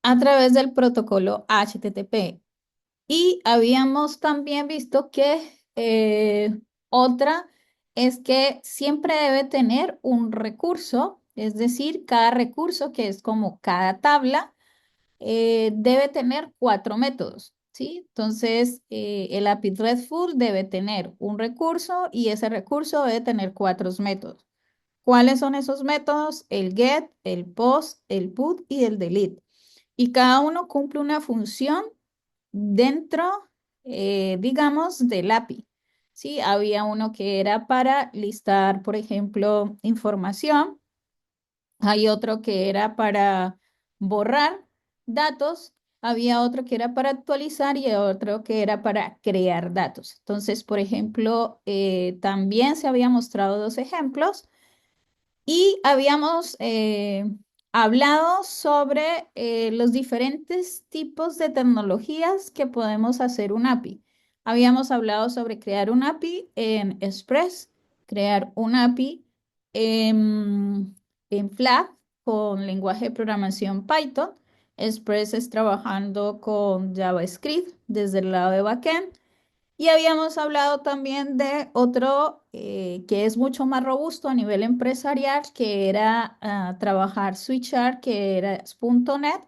a través del protocolo HTTP. Y habíamos también visto que otra es que siempre debe tener un recurso, es decir, cada recurso, que es como cada tabla, debe tener cuatro métodos, ¿sí? Entonces, el API RESTful debe tener un recurso y ese recurso debe tener cuatro métodos. ¿Cuáles son esos métodos? El get, el post, el put y el delete. Y cada uno cumple una función dentro, digamos, del API. Sí, había uno que era para listar, por ejemplo, información. Hay otro que era para borrar datos. Había otro que era para actualizar y otro que era para crear datos. Entonces, por ejemplo, también se había mostrado dos ejemplos y habíamos hablado sobre los diferentes tipos de tecnologías que podemos hacer un API. Habíamos hablado sobre crear un API en Express, crear un API en Flag con lenguaje de programación Python. Express es trabajando con JavaScript desde el lado de backend. Y habíamos hablado también de otro que es mucho más robusto a nivel empresarial, que era trabajar switchar, que era .NET,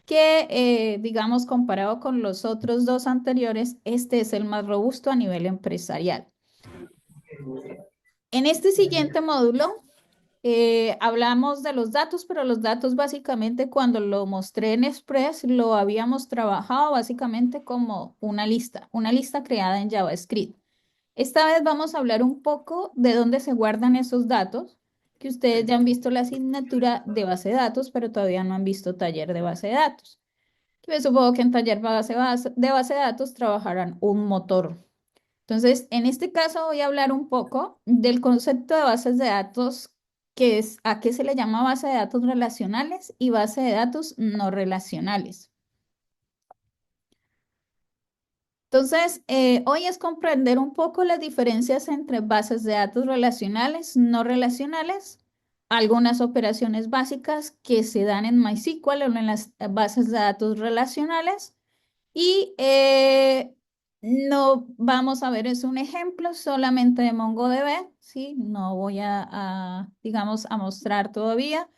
que digamos comparado con los otros dos anteriores, este es el más robusto a nivel empresarial. En este siguiente módulo hablamos de los datos, pero los datos básicamente cuando lo mostré en Express lo habíamos trabajado básicamente como una lista creada en JavaScript. Esta vez vamos a hablar un poco de dónde se guardan esos datos, que ustedes ya han visto la asignatura de base de datos, pero todavía no han visto taller de base de datos. Yo supongo que en taller de base de datos trabajarán un motor. Entonces, en este caso voy a hablar un poco del concepto de bases de datos, que es a qué se le llama base de datos relacionales y base de datos no relacionales. Entonces, hoy es comprender un poco las diferencias entre bases de datos relacionales, no relacionales, algunas operaciones básicas que se dan en MySQL o en las bases de datos relacionales. Y no vamos a ver, es un ejemplo solamente de MongoDB, ¿sí? No voy digamos, a mostrar todavía.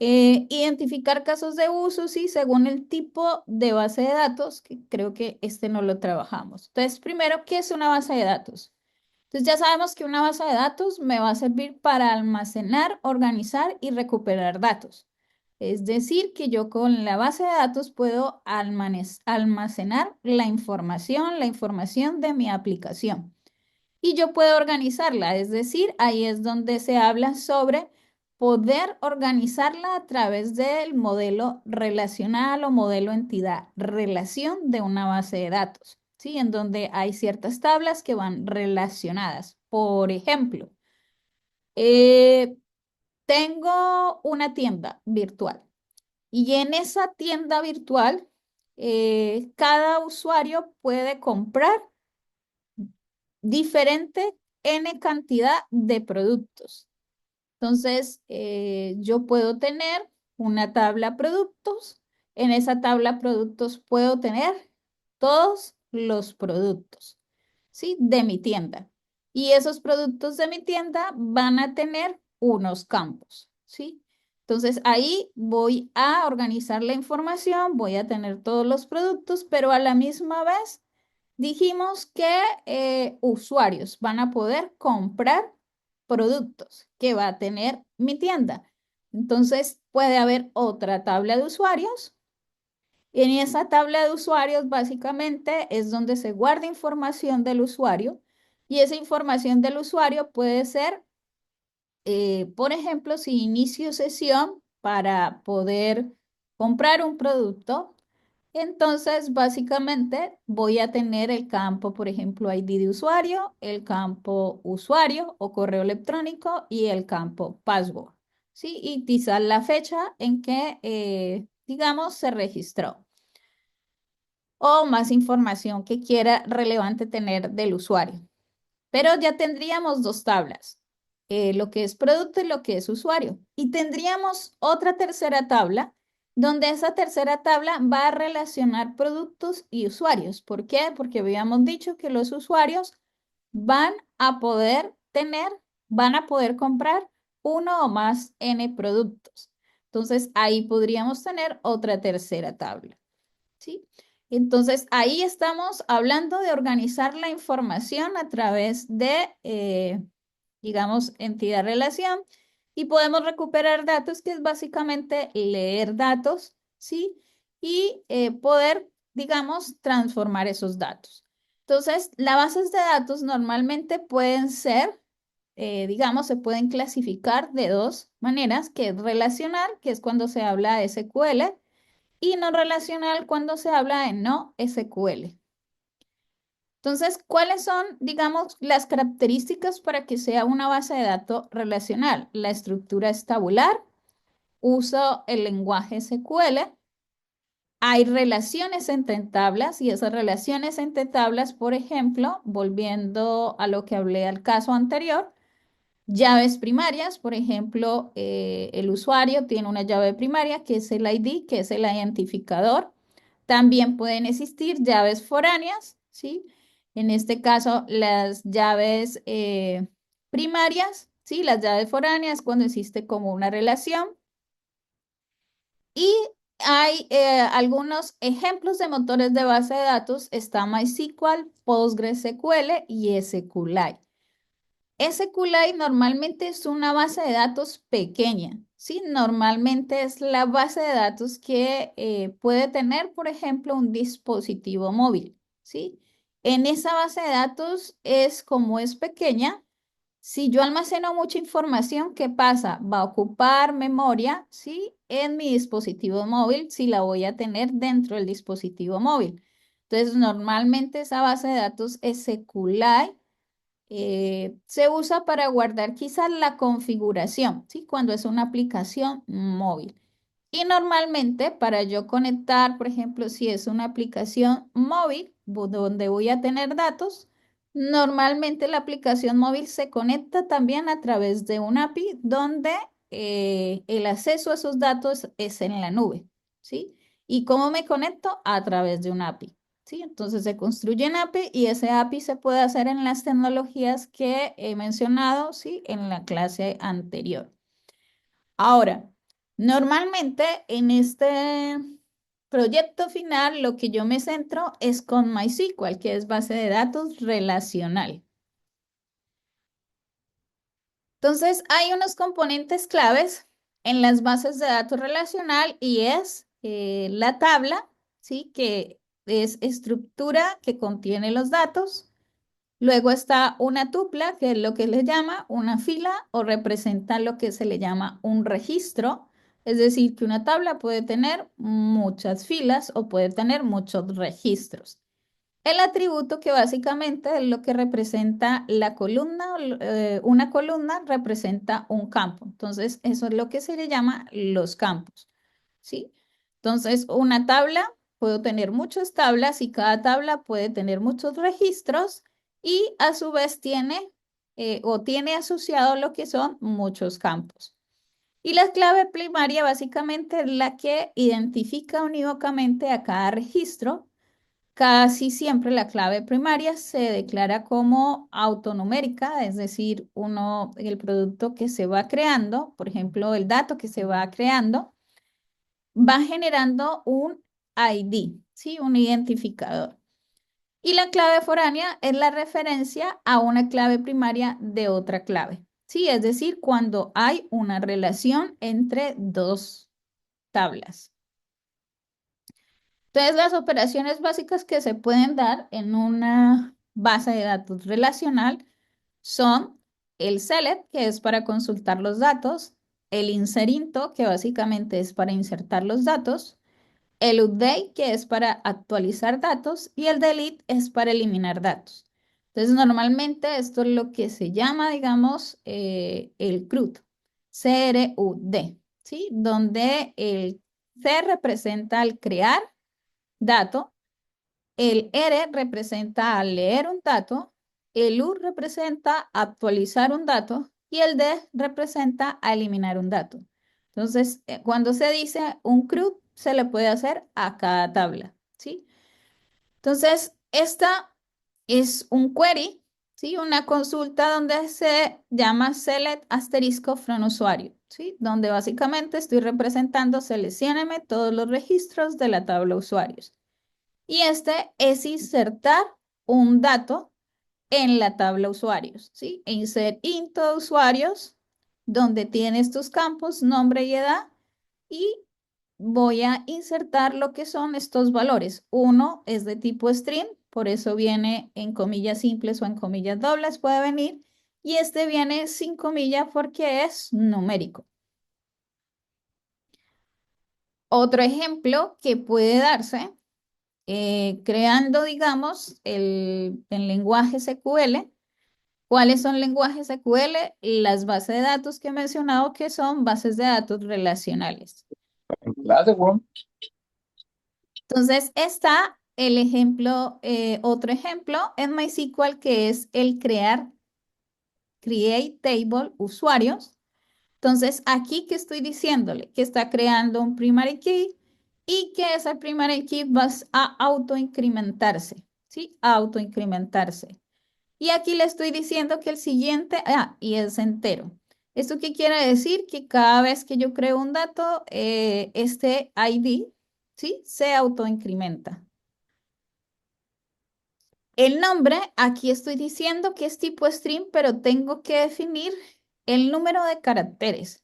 Identificar casos de uso, sí, según el tipo de base de datos, que creo que este no lo trabajamos. Entonces, primero, ¿qué es una base de datos? Entonces, ya sabemos que una base de datos me va a servir para almacenar, organizar y recuperar datos. Es decir, que yo con la base de datos puedo almacenar la información de mi aplicación. Y yo puedo organizarla, es decir, ahí es donde se habla sobre poder organizarla a través del modelo relacional o modelo entidad relación de una base de datos, ¿sí? En donde hay ciertas tablas que van relacionadas. Por ejemplo, eh, tengo una tienda virtual y en esa tienda virtual cada usuario puede comprar diferente N cantidad de productos. Entonces, yo puedo tener una tabla productos. En esa tabla productos puedo tener todos los productos, ¿sí? De mi tienda. Y esos productos de mi tienda van a tener unos campos, ¿sí? Entonces, ahí voy a organizar la información, voy a tener todos los productos, pero a la misma vez dijimos que usuarios van a poder comprar productos que va a tener mi tienda. Entonces puede haber otra tabla de usuarios. Y en esa tabla de usuarios básicamente es donde se guarda información del usuario. Y esa información del usuario puede ser, por ejemplo, si inicio sesión para poder comprar un producto, entonces, básicamente voy a tener el campo, por ejemplo, ID de usuario, el campo usuario o correo electrónico y el campo password, ¿sí? Y quizás la fecha en que, digamos, se registró o más información que quiera relevante tener del usuario. Pero ya tendríamos dos tablas, lo que es producto y lo que es usuario. Y tendríamos otra tercera tabla donde esa tercera tabla va a relacionar productos y usuarios. ¿Por qué? Porque habíamos dicho que los usuarios van a poder tener, van a poder comprar uno o más N productos. Entonces, ahí podríamos tener otra tercera tabla, ¿sí? Entonces, ahí estamos hablando de organizar la información a través de, digamos, entidad-relación y podemos recuperar datos, que es básicamente leer datos, ¿sí? Y poder, digamos, transformar esos datos. Entonces, las bases de datos normalmente pueden ser, digamos, se pueden clasificar de dos maneras, que es relacional, que es cuando se habla de SQL, y no relacional cuando se habla de no SQL. Entonces, ¿cuáles son, digamos, las características para que sea una base de datos relacional? La estructura es tabular, uso el lenguaje SQL, hay relaciones entre tablas y esas relaciones entre tablas, por ejemplo, volviendo a lo que hablé al caso anterior, llaves primarias, por ejemplo, el usuario tiene una llave primaria que es el ID, que es el identificador. También pueden existir llaves foráneas, ¿sí? En este caso, las llaves primarias, ¿sí? Las llaves foráneas cuando existe como una relación. Y hay algunos ejemplos de motores de base de datos. Está MySQL, PostgreSQL y SQLite. SQLite normalmente es una base de datos pequeña, ¿sí? Normalmente es la base de datos que puede tener, por ejemplo, un dispositivo móvil, ¿sí? En esa base de datos es como es pequeña. Si yo almaceno mucha información, ¿qué pasa? Va a ocupar memoria, ¿sí? En mi dispositivo móvil, si la voy a tener dentro del dispositivo móvil. Entonces, normalmente esa base de datos SQLite se usa para guardar quizás la configuración, ¿sí? Cuando es una aplicación móvil. Y normalmente para yo conectar, por ejemplo, si es una aplicación móvil donde voy a tener datos, normalmente la aplicación móvil se conecta también a través de un API donde el acceso a esos datos es en la nube, ¿sí? ¿Y cómo me conecto? A través de un API. ¿Sí? Entonces se construye un API y ese API se puede hacer en las tecnologías que he mencionado, ¿sí? En la clase anterior. Ahora, normalmente en este proyecto final lo que yo me centro es con MySQL, que es base de datos relacional. Entonces, hay unos componentes claves en las bases de datos relacional y es la tabla, ¿sí? Que es estructura que contiene los datos. Luego está una tupla, que es lo que le llama una fila o representa lo que se le llama un registro. Es decir, que una tabla puede tener muchas filas o puede tener muchos registros. El atributo, que básicamente es lo que representa la columna, una columna representa un campo. Entonces, eso es lo que se le llama los campos, ¿sí? Entonces, una tabla, puedo tener muchas tablas y cada tabla puede tener muchos registros y a su vez tiene o tiene asociado lo que son muchos campos. Y la clave primaria básicamente es la que identifica unívocamente a cada registro. Casi siempre la clave primaria se declara como autonumérica, es decir, el producto que se va creando, por ejemplo, el dato que se va creando, va generando un ID, ¿sí? Un identificador. Y la clave foránea es la referencia a una clave primaria de otra clave, ¿sí? Es decir, cuando hay una relación entre dos tablas. Entonces, las operaciones básicas que se pueden dar en una base de datos relacional son el select, que es para consultar los datos, el inserinto, que básicamente es para insertar los datos, el update, que es para actualizar datos, y el delete es para eliminar datos. Entonces, normalmente esto es lo que se llama, digamos, el CRUD, CRUD, ¿sí? Donde el C representa al crear dato, el R representa al leer un dato, el U representa actualizar un dato y el D representa a eliminar un dato. Entonces, cuando se dice un CRUD, se le puede hacer a cada tabla, ¿sí? Entonces, esta es un query, ¿sí? Una consulta donde se llama select asterisco from usuario, ¿sí? Donde básicamente estoy representando, seleccióneme todos los registros de la tabla usuarios. Y este es insertar un dato en la tabla usuarios, ¿sí? Insert into usuarios, donde tienes tus campos, nombre y edad, y voy a insertar lo que son estos valores. Uno es de tipo string, por eso viene en comillas simples o en comillas dobles, puede venir, y este viene sin comillas porque es numérico. Otro ejemplo que puede darse creando, digamos, el lenguaje SQL. ¿Cuáles son lenguajes SQL? Las bases de datos que he mencionado que son bases de datos relacionales. En clase, weón. Entonces está el ejemplo, otro ejemplo en MySQL que es el create table usuarios. Entonces aquí que estoy diciéndole que está creando un primary key y que ese primary key va a autoincrementarse, ¿sí? Autoincrementarse. Y aquí le estoy diciendo que el siguiente, y es entero. ¿Esto qué quiere decir? Que cada vez que yo creo un dato, este ID, ¿sí? Se autoincrementa. El nombre, aquí estoy diciendo que es tipo string, pero tengo que definir el número de caracteres,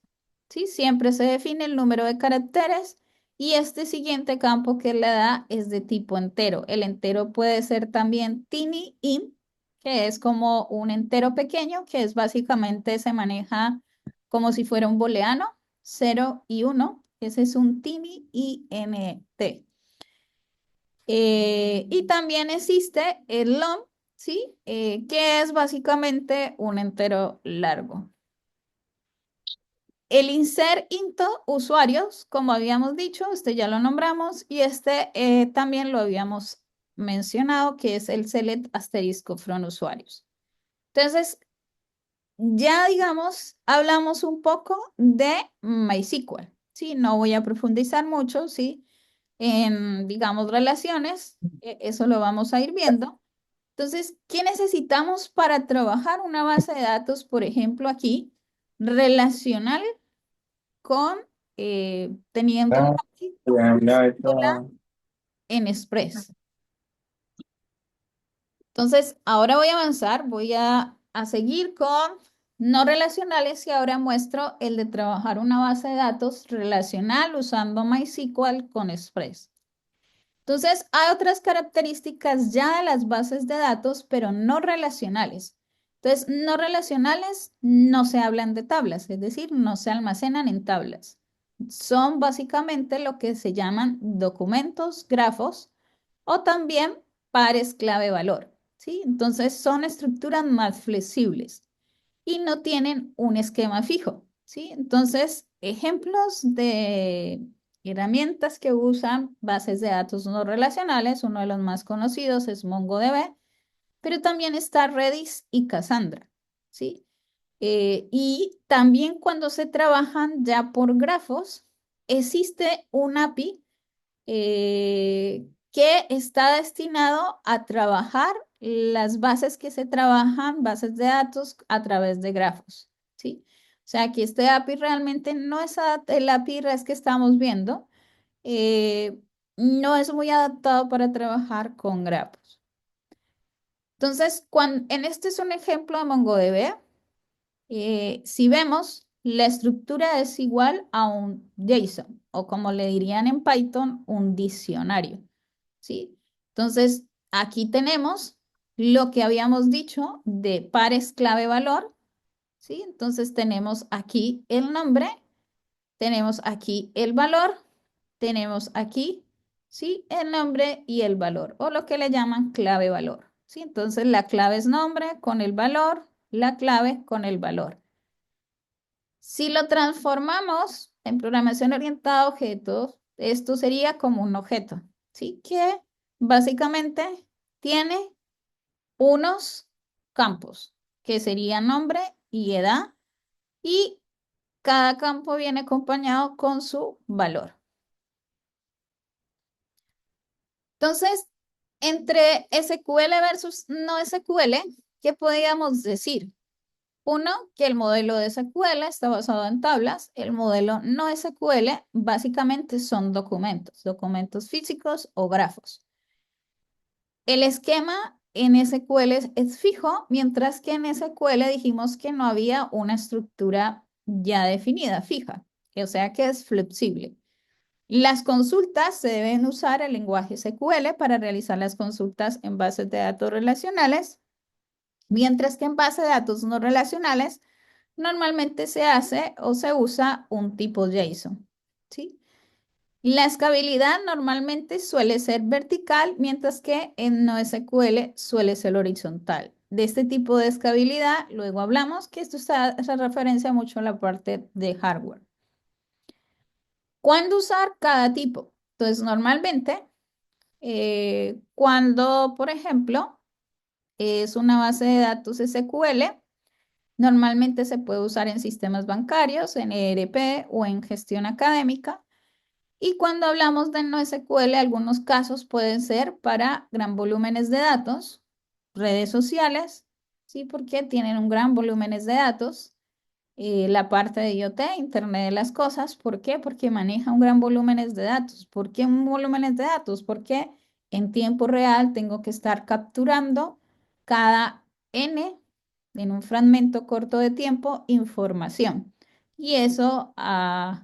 ¿sí? Siempre se define el número de caracteres y este siguiente campo que le da es de tipo entero. El entero puede ser también tiny int, que es como un entero pequeño, que es básicamente se maneja como si fuera un booleano, 0 y 1. Ese es un tiny int. Y también existe el long, ¿sí? Que es básicamente un entero largo. El insert into usuarios, como habíamos dicho, este ya lo nombramos y este también lo habíamos mencionado, que es el select asterisco from usuarios. Entonces, ya digamos, hablamos un poco de MySQL, ¿sí? No voy a profundizar mucho, ¿sí? En, digamos, relaciones, eso lo vamos a ir viendo. Entonces, ¿qué necesitamos para trabajar una base de datos, por ejemplo, aquí, relacional con, teniéndola Ah, aquí, ya, ya, teniéndola en Express? Entonces, ahora voy a avanzar, voy a seguir con no relacionales y ahora muestro el de trabajar una base de datos relacional usando MySQL con Express. Entonces, hay otras características ya de las bases de datos, pero no relacionales. Entonces, no relacionales no se hablan de tablas, es decir, no se almacenan en tablas. Son básicamente lo que se llaman documentos, grafos o también pares clave-valor, ¿sí? Entonces, son estructuras más flexibles y no tienen un esquema fijo, ¿sí? Entonces, ejemplos de herramientas que usan bases de datos no relacionales, uno de los más conocidos es MongoDB, pero también está Redis y Cassandra, ¿sí? Y también cuando se trabajan ya por grafos, existe un API que está destinado a trabajar las bases que se trabajan, bases de datos a través de grafos, ¿sí? O sea, que este API realmente no es el API REST que estamos viendo, eh, no es muy adaptado para trabajar con grafos. Entonces, en este es un ejemplo de MongoDB. Si vemos, la estructura es igual a un JSON o como le dirían en Python, un diccionario, ¿sí? Entonces, aquí tenemos lo que habíamos dicho de pares clave valor, ¿sí? Entonces, tenemos aquí el nombre, tenemos aquí el valor, tenemos aquí, ¿sí? El nombre y el valor, o lo que le llaman clave valor, ¿sí? Entonces, la clave es nombre con el valor, la clave con el valor. Si lo transformamos en programación orientada a objetos, esto sería como un objeto, ¿sí? Que básicamente tiene unos campos, que serían nombre y edad, y cada campo viene acompañado con su valor. Entonces, entre SQL versus no SQL, ¿qué podríamos decir? Uno, que el modelo de SQL está basado en tablas. El modelo no SQL básicamente son documentos, documentos físicos o grafos. El esquema en SQL es fijo, mientras que en SQL dijimos que no había una estructura ya definida, fija, o sea que es flexible. Las consultas se deben usar el lenguaje SQL para realizar las consultas en bases de datos relacionales, mientras que en bases de datos no relacionales normalmente se hace o se usa un tipo JSON, ¿sí? La escalabilidad normalmente suele ser vertical, mientras que en NoSQL suele ser horizontal. De este tipo de escalabilidad, luego hablamos que esto se referencia mucho a la parte de hardware. ¿Cuándo usar cada tipo? Entonces, normalmente, cuando, por ejemplo, es una base de datos SQL, normalmente se puede usar en sistemas bancarios, en ERP o en gestión académica. Y cuando hablamos de NoSQL, algunos casos pueden ser para gran volúmenes de datos, redes sociales, ¿sí? Porque tienen un gran volúmenes de datos. La parte de IoT, Internet de las Cosas, ¿por qué? Porque maneja un gran volúmenes de datos. ¿Por qué un volúmenes de datos? Porque en tiempo real tengo que estar capturando cada N en un fragmento corto de tiempo información. Y eso,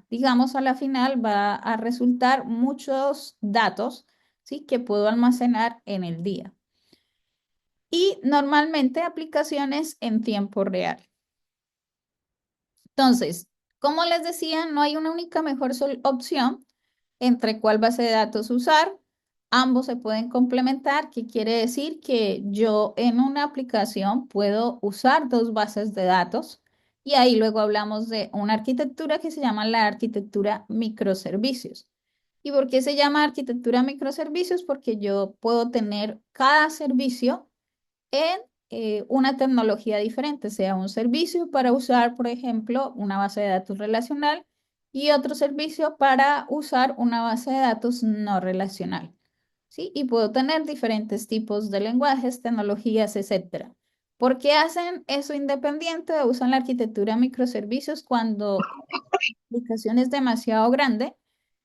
digamos, a la final va a resultar muchos datos, ¿sí? Que puedo almacenar en el día. Y normalmente aplicaciones en tiempo real. Entonces, como les decía, no hay una única mejor opción entre cuál base de datos usar. Ambos se pueden complementar, que quiere decir que yo en una aplicación puedo usar dos bases de datos y ahí luego hablamos de una arquitectura que se llama la arquitectura microservicios. ¿Y por qué se llama arquitectura microservicios? Porque yo puedo tener cada servicio en una tecnología diferente, sea un servicio para usar, por ejemplo, una base de datos relacional y otro servicio para usar una base de datos no relacional, ¿sí? Y puedo tener diferentes tipos de lenguajes, tecnologías, etcétera. ¿Por qué hacen eso independiente? Usan la arquitectura microservicios cuando la aplicación es demasiado grande.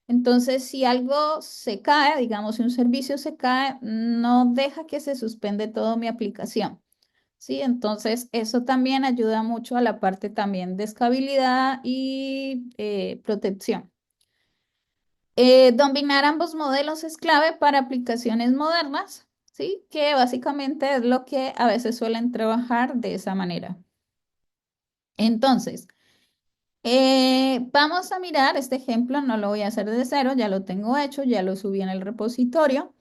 Entonces, si algo se cae, digamos, si un servicio se cae, no deja que se suspende toda mi aplicación. ¿Sí? Entonces, eso también ayuda mucho a la parte también de escalabilidad y protección. Dominar ambos modelos es clave para aplicaciones modernas, ¿sí? Que básicamente es lo que a veces suelen trabajar de esa manera. Entonces, vamos a mirar este ejemplo, no lo voy a hacer de cero, ya lo tengo hecho, ya lo subí en el repositorio.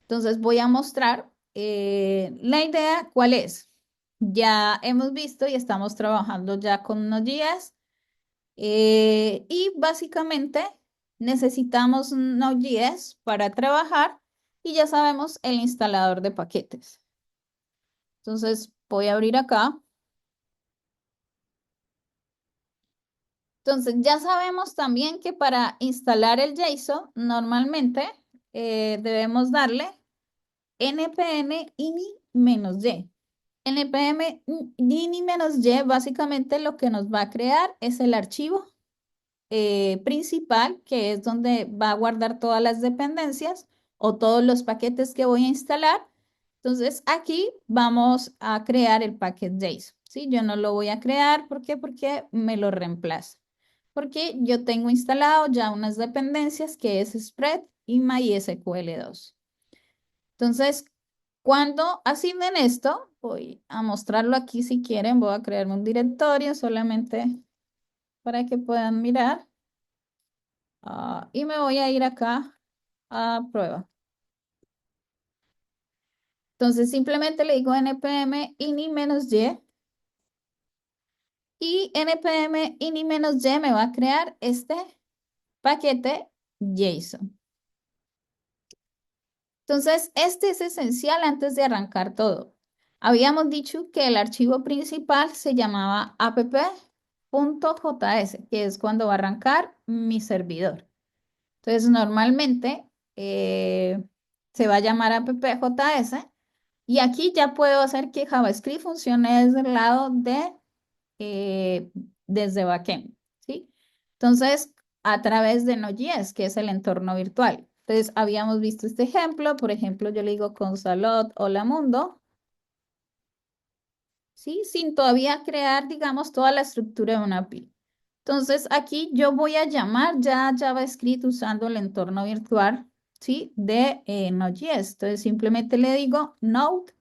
Entonces voy a mostrar la idea, ¿cuál es? Ya hemos visto y estamos trabajando ya con Node.js y básicamente necesitamos Node.js para trabajar y ya sabemos el instalador de paquetes. Entonces voy a abrir acá. Entonces ya sabemos también que para instalar el JSON normalmente debemos darle npm ini-y. NPM ini-y básicamente lo que nos va a crear es el archivo principal, que es donde va a guardar todas las dependencias o todos los paquetes que voy a instalar. Entonces aquí vamos a crear el paquete JSON, ¿sí? Yo no lo voy a crear, ¿por qué? Porque me lo reemplaza. Porque yo tengo instalado ya unas dependencias que es Spread y MySQL 2. Entonces, cuando asignen esto, voy a mostrarlo aquí si quieren, voy a crearme un directorio solamente para que puedan mirar. Y me voy a ir acá a prueba. Entonces, simplemente le digo npm ini-y y npm ini-y me va a crear este paquete JSON. Entonces, este es esencial antes de arrancar todo. Habíamos dicho que el archivo principal se llamaba app.js, que es cuando va a arrancar mi servidor. Entonces, normalmente se va a llamar app.js y aquí ya puedo hacer que JavaScript funcione desde el lado de desde backend, ¿sí? Entonces, a través de Node.js, que es el entorno virtual. Entonces, habíamos visto este ejemplo, por ejemplo, yo le digo consalot hola mundo, ¿sí? Sin todavía crear, digamos, toda la estructura de una API. Entonces, aquí yo voy a llamar ya JavaScript usando el entorno virtual, ¿sí? De Node.js. Entonces, simplemente le digo Node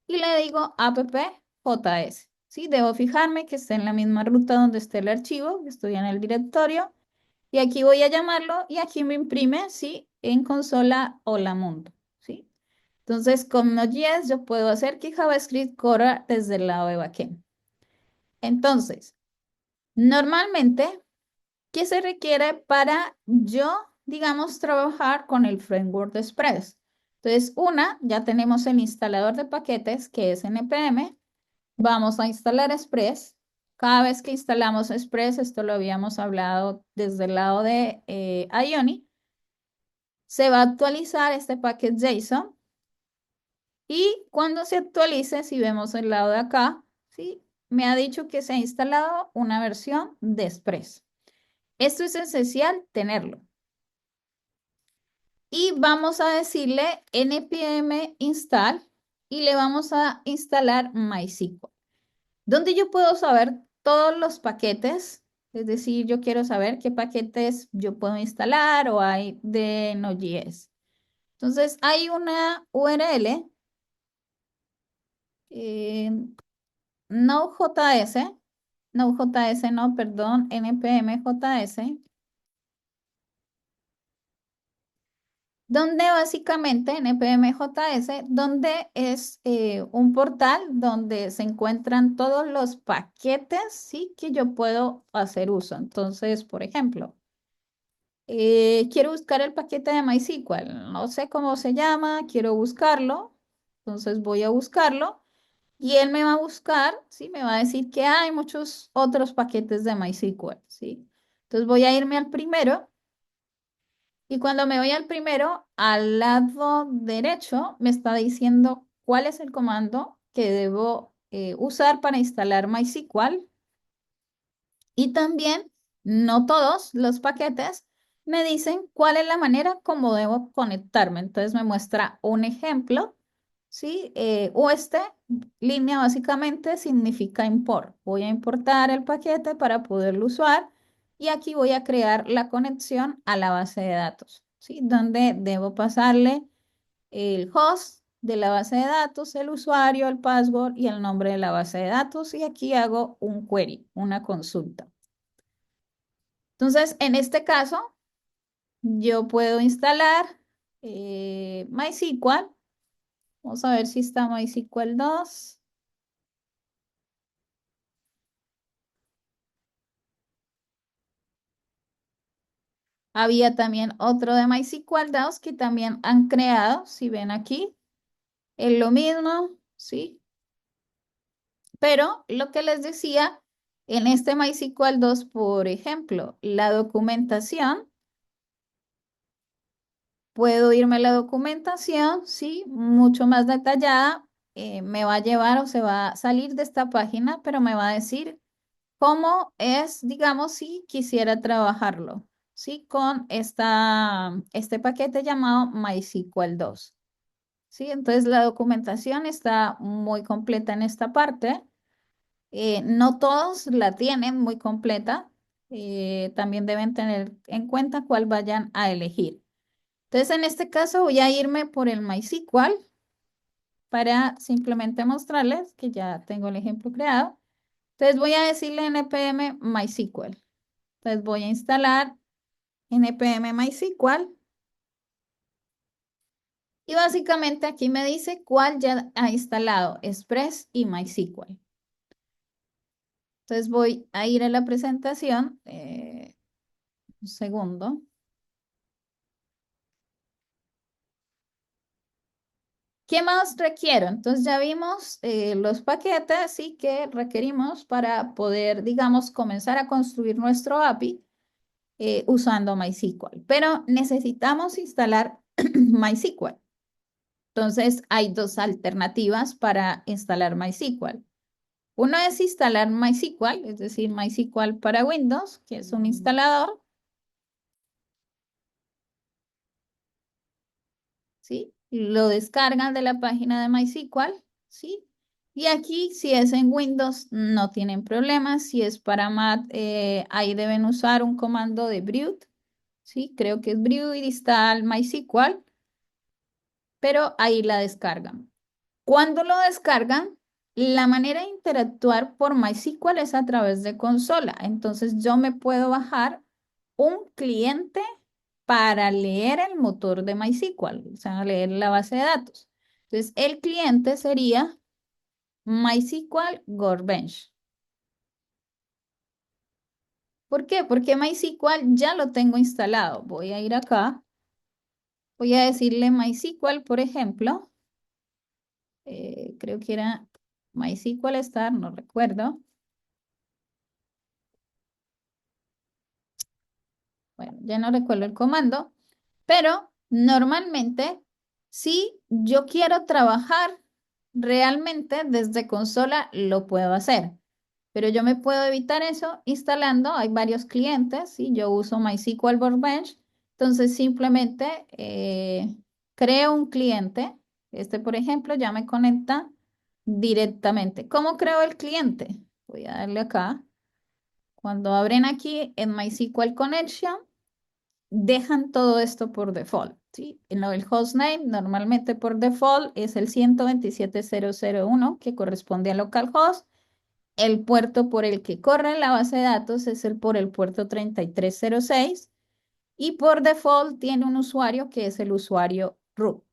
y le digo app.js. ¿Sí? Debo fijarme que esté en la misma ruta donde esté el archivo, que estoy en el directorio, y aquí voy a llamarlo y aquí me imprime, ¿sí? En consola hola mundo, ¿sí? Entonces, con Node.js yo puedo hacer que JavaScript corra desde el lado de backend. Entonces, normalmente, ¿qué se requiere para yo, digamos, trabajar con el framework de Express? Entonces, ya tenemos el instalador de paquetes que es npm. Vamos a instalar Express. Cada vez que instalamos Express, esto lo habíamos hablado desde el lado de Ioni, se va a actualizar este paquete JSON y cuando se actualice, si vemos el lado de acá, ¿sí? Me ha dicho que se ha instalado una versión de Express. Esto es esencial tenerlo. Y vamos a decirle npm install y le vamos a instalar MySQL. ¿Dónde yo puedo saber todos los paquetes? Es decir, yo quiero saber qué paquetes yo puedo instalar o hay de Node.js. Entonces, hay una URL, eh, Node.js, Node.js no, perdón, npm.js, donde básicamente npm.js, donde es un portal donde se encuentran todos los paquetes, sí, que yo puedo hacer uso. Entonces, por ejemplo, quiero buscar el paquete de MySQL. No sé cómo se llama, quiero buscarlo. Entonces voy a buscarlo y él me va a buscar, ¿sí? Me va a decir que hay muchos otros paquetes de MySQL, ¿sí? Entonces voy a irme al primero y cuando me voy al primero, al lado derecho me está diciendo cuál es el comando que debo usar para instalar MySQL. Y también, no todos los paquetes me dicen cuál es la manera como debo conectarme. Entonces me muestra un ejemplo, ¿sí? O este línea básicamente significa import. Voy a importar el paquete para poderlo usar y aquí voy a crear la conexión a la base de datos, ¿sí? Donde debo pasarle el host de la base de datos, el usuario, el password y el nombre de la base de datos y aquí hago un query, una consulta. Entonces, en este caso, yo puedo instalar MySQL. Vamos a ver si está MySQL 2. Había también otro de MySQL 2 que también han creado, si ven aquí, es lo mismo, ¿sí? Pero lo que les decía, en este MySQL 2, por ejemplo, la documentación, puedo irme a la documentación, ¿sí? Mucho más detallada, me va a llevar o se va a salir de esta página, pero me va a decir cómo es, digamos, si quisiera trabajarlo, ¿sí? Con este paquete llamado MySQL 2, ¿sí? Entonces la documentación está muy completa en esta parte. No todos la tienen muy completa. También deben tener en cuenta cuál vayan a elegir. Entonces, en este caso voy a irme por el MySQL para simplemente mostrarles que ya tengo el ejemplo creado. Entonces voy a decirle npm MySQL. Entonces voy a instalar npm MySQL y básicamente aquí me dice cuál ya ha instalado Express y MySQL. Entonces voy a ir a la presentación. Un segundo. ¿Qué más requiero? Entonces ya vimos los paquetes y que requerimos para poder, digamos, comenzar a construir nuestro API usando MySQL. Pero necesitamos instalar MySQL. Entonces, hay dos alternativas para instalar MySQL. Uno es instalar MySQL, es decir, MySQL para Windows, que es un instalador, ¿sí? Lo descargan de la página de MySQL, ¿sí? Y aquí, si es en Windows, no tienen problemas. Si es para Mac, ahí deben usar un comando de brew, ¿sí? Creo que es brew y install MySQL, pero ahí la descargan. Cuando lo descargan, la manera de interactuar por MySQL es a través de consola. Entonces yo me puedo bajar un cliente para leer el motor de MySQL, o sea, leer la base de datos. Entonces el cliente sería MySQL Workbench. ¿Por qué? Porque MySQL ya lo tengo instalado. Voy a ir acá, voy a decirle MySQL, por ejemplo, creo que era MySQL Star, no recuerdo. Bueno, ya no recuerdo el comando, pero normalmente si yo quiero trabajar realmente desde consola, lo puedo hacer. Pero yo me puedo evitar eso instalando, hay varios clientes, ¿sí? Yo uso MySQL Workbench, entonces simplemente creo un cliente. Este, por ejemplo, ya me conecta directamente. ¿Cómo creo el cliente? Voy a darle acá. Cuando abren aquí en MySQL Connection, dejan todo esto por default, ¿sí? El hostname normalmente por default es el 127.0.0.1 que corresponde a localhost. El puerto por el que corre la base de datos es el puerto 3306 y por default tiene un usuario que es el usuario root.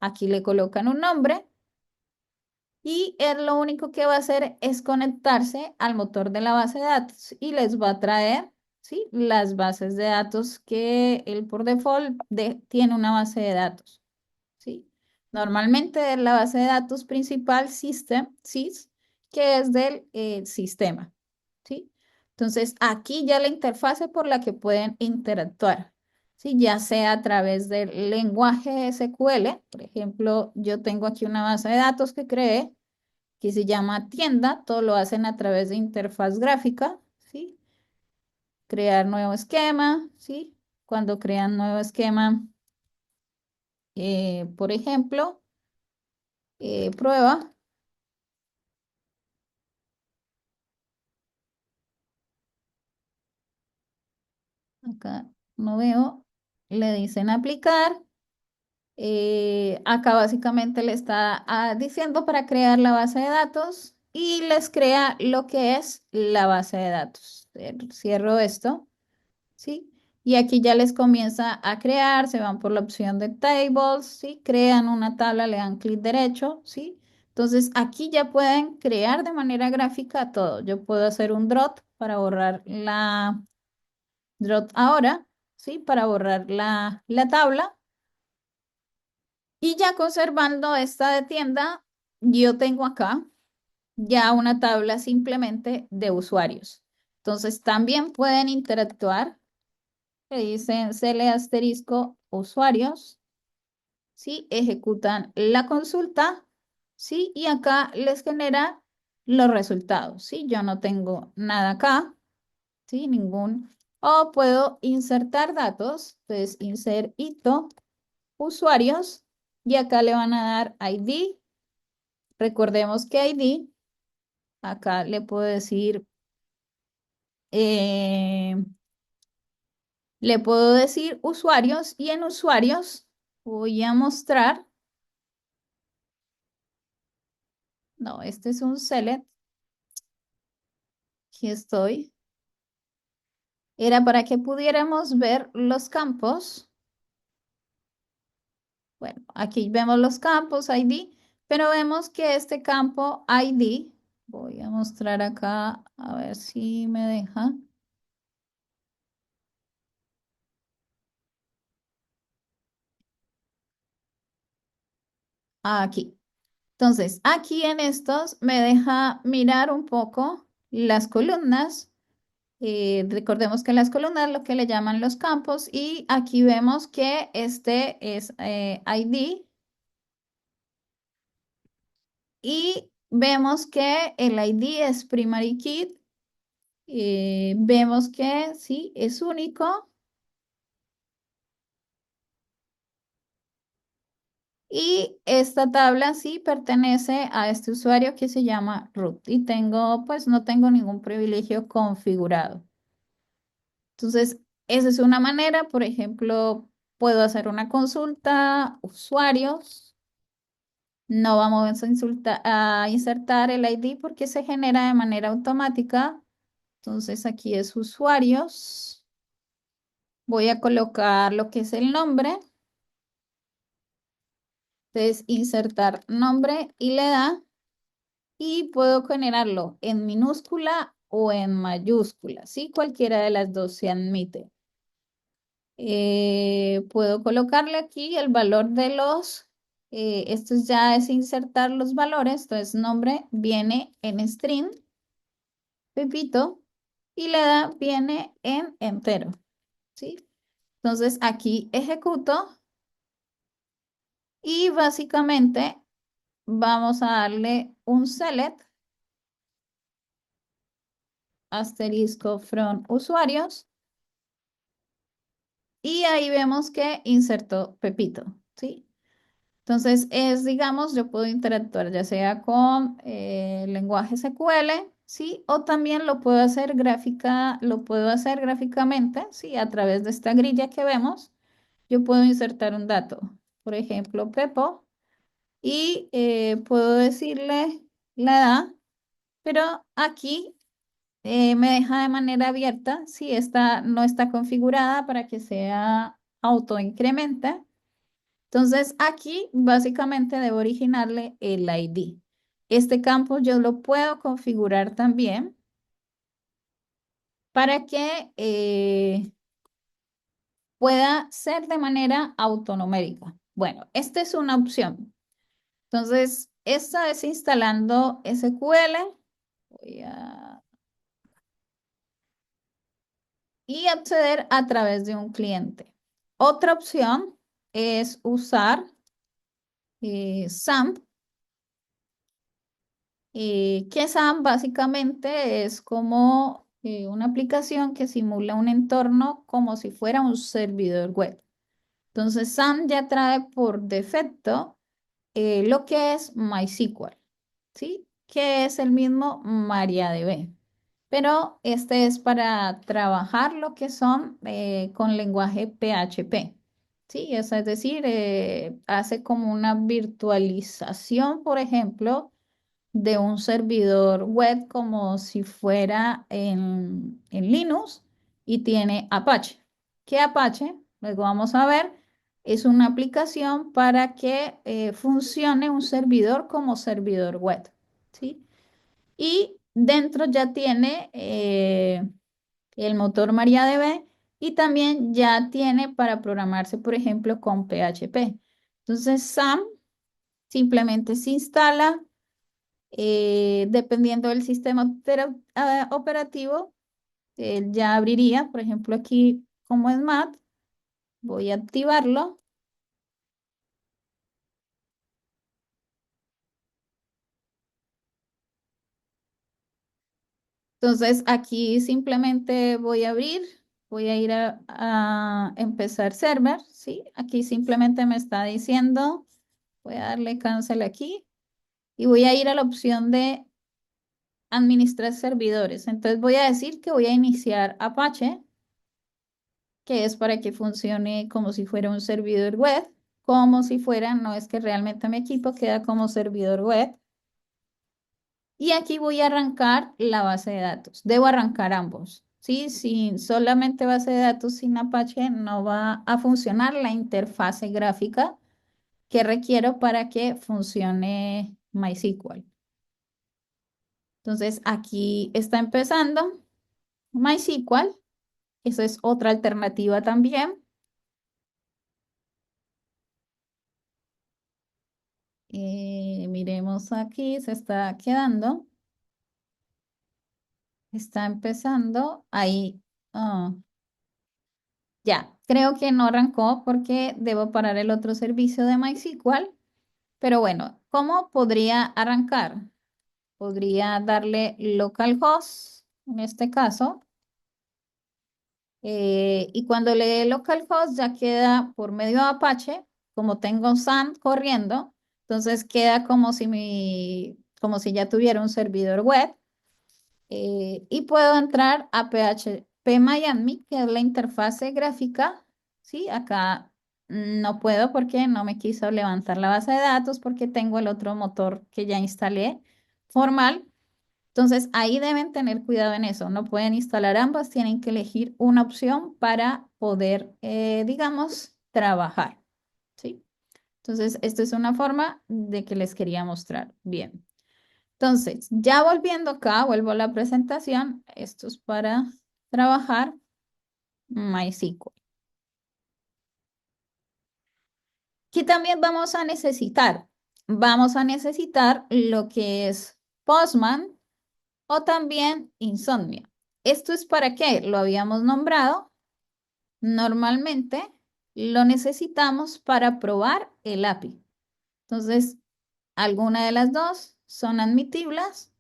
Aquí le colocan un nombre y él lo único que va a hacer es conectarse al motor de la base de datos y les va a traer, ¿sí? Las bases de datos que él por default tiene una base de datos, ¿sí? Normalmente la base de datos principal System, SIS, que es del sistema, ¿sí? Entonces, aquí ya la interfase por la que pueden interactuar, ¿sí? Ya sea a través del lenguaje SQL, por ejemplo, yo tengo aquí una base de datos que creé, que se llama tienda, todo lo hacen a través de interfaz gráfica, ¿sí? Crear nuevo esquema, ¿sí? Cuando crean nuevo esquema, por ejemplo, prueba, acá no veo, le dicen aplicar, acá básicamente le está diciendo para crear la base de datos y les crea lo que es la base de datos. Cierro esto. ¿Sí? Y aquí ya les comienza a crear, se van por la opción de tables, ¿sí? Crean una tabla, le dan clic derecho, ¿sí? Entonces aquí ya pueden crear de manera gráfica todo. Yo puedo hacer un drop para borrar la drop ahora, ¿sí? Para borrar la tabla. Y ya conservando esta de tienda, yo tengo acá ya una tabla simplemente de usuarios. Entonces también pueden interactuar que dicen cele asterisco usuarios, ¿sí? Ejecutan la consulta, ¿sí? Y acá les genera los resultados, ¿sí? Yo no tengo nada acá, ¿sí? Ningún. O puedo insertar datos, entonces insert hito, usuarios, y acá le van a dar ID. Recordemos que ID, acá le puedo decir, eh, le puedo decir usuarios y en usuarios voy a mostrar, no, este es un select, aquí estoy, era para que pudiéramos ver los campos. Bueno, aquí vemos los campos ID, pero vemos que este campo ID, voy a mostrar acá, a ver si me deja. Aquí. Entonces, aquí en estos me deja mirar un poco las columnas. Recordemos que las columnas lo que le llaman los campos y aquí vemos que este es ID Y vemos que el ID es primary key. Vemos que sí, es único. Y esta tabla sí pertenece a este usuario que se llama root. Y tengo, pues no tengo ningún privilegio configurado. Entonces, esa es una manera. Por ejemplo, puedo hacer una consulta, usuarios. No vamos a, a insertar el ID porque se genera de manera automática. Entonces, aquí es usuarios. Voy a colocar lo que es el nombre. Entonces, insertar nombre y le da. Y puedo generarlo en minúscula o en mayúscula, ¿sí? Cualquiera de las dos se admite. Puedo colocarle aquí el valor de esto ya es insertar los valores, entonces nombre viene en string, Pepito, y la edad viene en entero, ¿sí? Entonces aquí ejecuto y básicamente vamos a darle un select asterisco from usuarios. Y ahí vemos que insertó Pepito, ¿sí? Entonces es, digamos, yo puedo interactuar ya sea con lenguaje SQL, ¿sí? O también lo puedo hacer gráficamente, ¿sí? A través de esta grilla que vemos, yo puedo insertar un dato. Por ejemplo, Pepo, y puedo decirle la edad, pero aquí me deja de manera abierta, si esta no está configurada para que sea autoincrementa. Entonces aquí básicamente debo originarle el ID. Este campo yo lo puedo configurar también para que pueda ser de manera autonomérica. Bueno, esta es una opción. Entonces, esta es instalando SQL. Voy a y acceder a través de un cliente. Otra opción es usar SAMP, que SAMP básicamente es como una aplicación que simula un entorno como si fuera un servidor web. Entonces, SAMP ya trae por defecto lo que es MySQL, ¿sí? Que es el mismo MariaDB. Pero este es para trabajar lo que son con lenguaje PHP. Sí, es decir, hace como una virtualización, por ejemplo, de un servidor web como si fuera en Linux y tiene Apache. ¿Qué Apache? Luego vamos a ver, es una aplicación para que funcione un servidor como servidor web. ¿Sí? Y dentro ya tiene el motor MariaDB y también ya tiene para programarse, por ejemplo, con PHP. Entonces, SAM simplemente se instala dependiendo del sistema operativo. Él ya abriría, por ejemplo, aquí como es Mac, voy a activarlo. Entonces, aquí simplemente voy a abrir, voy a ir a empezar server, ¿sí? Aquí simplemente me está diciendo, voy a darle cancel aquí y voy a ir a la opción de administrar servidores. Entonces voy a decir que voy a iniciar Apache, que es para que funcione como si fuera un servidor web, como si fuera, no es que realmente mi equipo queda como servidor web. Y aquí voy a arrancar la base de datos. Debo arrancar ambos. ¿Sí? Si solamente base de datos sin Apache no va a funcionar la interfase gráfica que requiero para que funcione MySQL. Entonces aquí está empezando MySQL. Esa es otra alternativa también. Miremos aquí, se está quedando. Está empezando. Ahí. ah, ya, creo que no arrancó porque debo parar el otro servicio de MySQL, Pero bueno, ¿cómo podría arrancar? Podría darle localhost, en este caso, y cuando le dé localhost ya queda por medio de Apache, como tengo SAN corriendo, entonces queda como si ya tuviera un servidor web, y puedo entrar a PHP que es la interfase gráfica, ¿sí? Acá no puedo porque no me quiso levantar la base de datos porque tengo el otro motor que ya instalé formal. Entonces, ahí deben tener cuidado en eso. No pueden instalar ambas, tienen que elegir una opción para poder, digamos, trabajar, ¿sí? Entonces, esta es una forma de que les quería mostrar. Bien. Entonces, ya volviendo acá, vuelvo a la presentación. Esto es para trabajar MySQL. ¿Qué también vamos a necesitar? Vamos a necesitar lo que es Postman o también Insomnia. ¿Esto es para qué? Lo habíamos nombrado. Normalmente lo necesitamos para probar el API. Entonces, alguna de las dos son admitibles.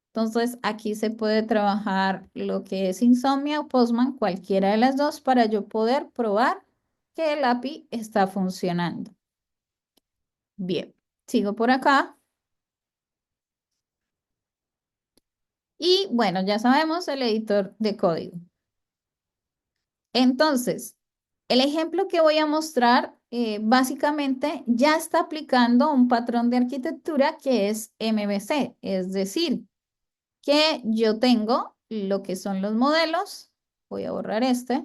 Entonces, aquí se puede trabajar lo que es Insomnia o Postman, cualquiera de las dos, para yo poder probar que el API está funcionando. Bien, sigo por acá. Y bueno, ya sabemos el editor de código. Entonces, el ejemplo que voy a mostrar básicamente ya está aplicando un patrón de arquitectura que es MVC, es decir, que yo tengo lo que son los modelos. Voy a borrar este.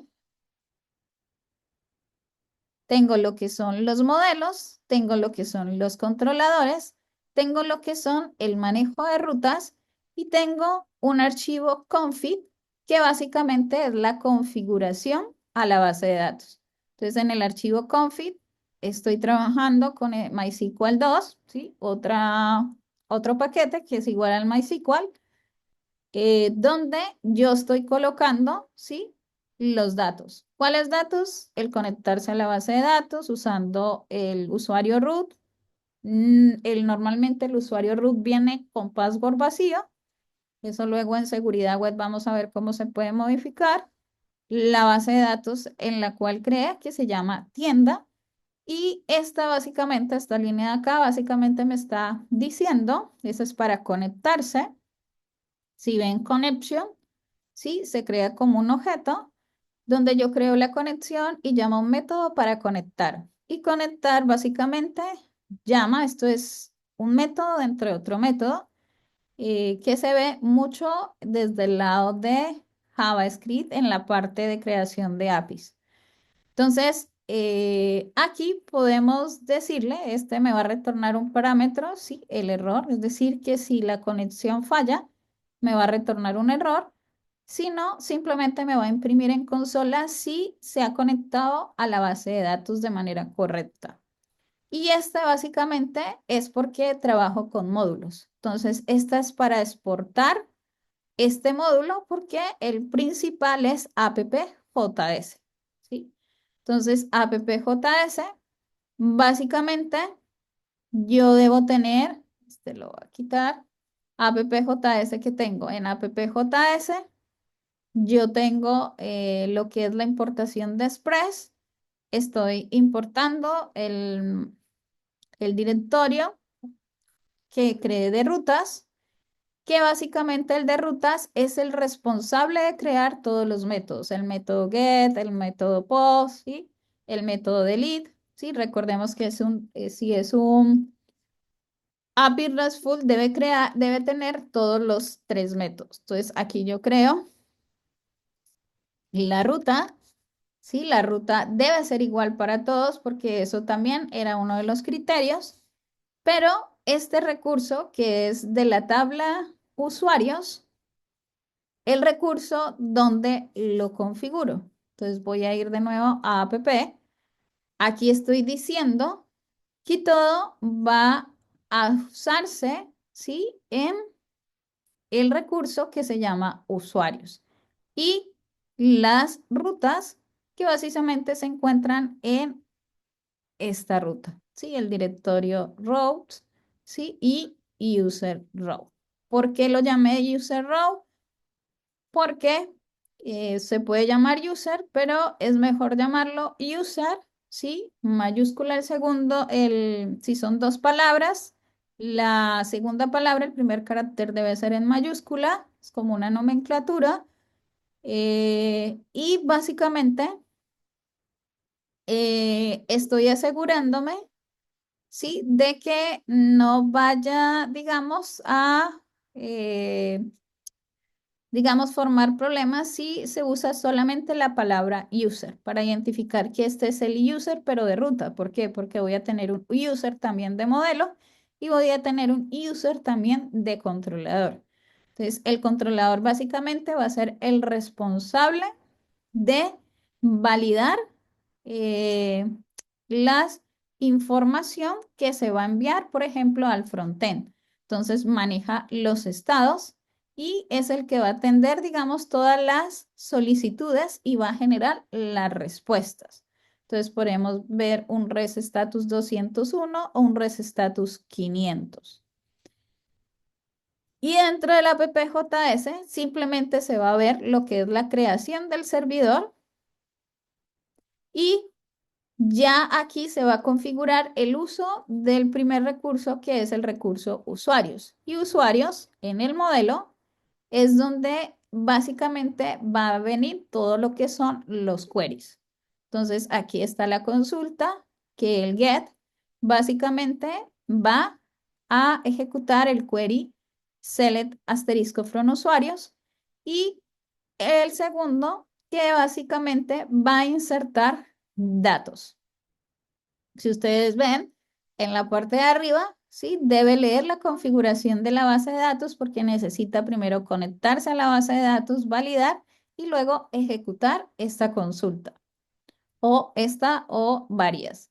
Tengo lo que son los modelos, tengo lo que son los controladores, tengo lo que son el manejo de rutas y tengo un archivo config que básicamente es la configuración a la base de datos. Entonces, en el archivo config estoy trabajando con el MySQL 2, ¿sí? Otro paquete que es igual al MySQL, donde yo estoy colocando, ¿sí? Los datos. ¿Cuáles datos? El conectarse a la base de datos usando el usuario root. Normalmente el usuario root viene con password vacío. Eso luego en seguridad web vamos a ver cómo se puede modificar. La base de datos en la cual crea, que se llama tienda. Y esta básicamente, esta línea de acá, básicamente me está diciendo, eso es para conectarse. Si ven connection, ¿sí? Se crea como un objeto donde yo creo la conexión y llama un método para conectar. Y conectar básicamente llama, esto es un método dentro de otro método, que se ve mucho desde el lado de JavaScript en la parte de creación de APIs. Entonces, aquí podemos decirle, este me va a retornar un parámetro, sí, el error, es decir, que si la conexión falla, me va a retornar un error. Si no, simplemente me va a imprimir en consola si se ha conectado a la base de datos de manera correcta. Y este básicamente es porque trabajo con módulos. Entonces, esta es para exportar este módulo porque el principal es appjs, ¿sí? Entonces, appjs, básicamente yo debo tener, este lo voy a quitar, appjs que tengo en appjs, yo tengo lo que es la importación de Express, estoy importando el directorio que creé de rutas, que básicamente el de rutas es el responsable de crear todos los métodos, el método get, el método post, ¿sí? El método delete, ¿sí? Recordemos que si es un API RESTful, debe tener todos los tres métodos. Entonces, aquí yo creo la ruta, ¿sí? La ruta debe ser igual para todos porque eso también era uno de los criterios, pero este recurso que es de la tabla usuarios, el recurso donde lo configuro. Entonces voy a ir de nuevo a app. Aquí estoy diciendo que todo va a usarse, ¿sí? En el recurso que se llama usuarios y las rutas que básicamente se encuentran en esta ruta, ¿sí? El directorio routes, ¿sí? Y user row. ¿Por qué lo llamé user row? Porque se puede llamar user, pero es mejor llamarlo user, ¿sí? Mayúscula el segundo, si son dos palabras, la segunda palabra, el primer carácter debe ser en mayúscula, es como una nomenclatura, y básicamente estoy asegurándome, ¿sí? De que no vaya, eh, digamos, formar problemas si se usa solamente la palabra user para identificar que este es el user, pero de ruta. ¿Por qué? Porque voy a tener un user también de modelo y voy a tener un user también de controlador. Entonces, el controlador básicamente va a ser el responsable de validar eh, las información que se va a enviar, por ejemplo, al frontend. Entonces, maneja los estados y es el que va a atender, digamos, todas las solicitudes y va a generar las respuestas. Entonces, podemos ver un res status 201 o un res status 500. Y dentro de la PPJS simplemente se va a ver lo que es la creación del servidor y ya aquí se va a configurar el uso del primer recurso, que es el recurso usuarios. Y usuarios en el modelo es donde básicamente va a venir todo lo que son los queries. Entonces, aquí está la consulta, que el get básicamente va a ejecutar el query select asterisco from usuarios y el segundo que básicamente va a insertar datos. Si ustedes ven, en la parte de arriba, ¿sí? Debe leer la configuración de la base de datos porque necesita primero conectarse a la base de datos, validar y luego ejecutar esta consulta o esta o varias.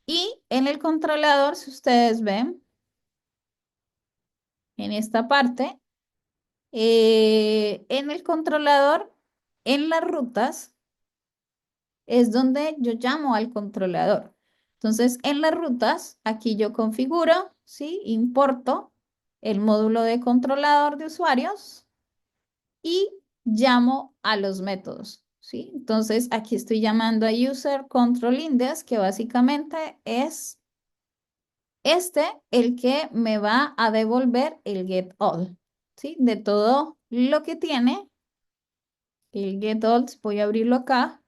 Y en el controlador, si ustedes ven, en esta parte, en el controlador, en las rutas, es donde yo llamo al controlador. Entonces, en las rutas, aquí yo configuro, ¿sí? Importo el módulo de controlador de usuarios y llamo a los métodos, ¿sí? Entonces, aquí estoy llamando a user control index, que básicamente es el que me va a devolver el get all, ¿sí? De todo lo que tiene el get all, voy a abrirlo acá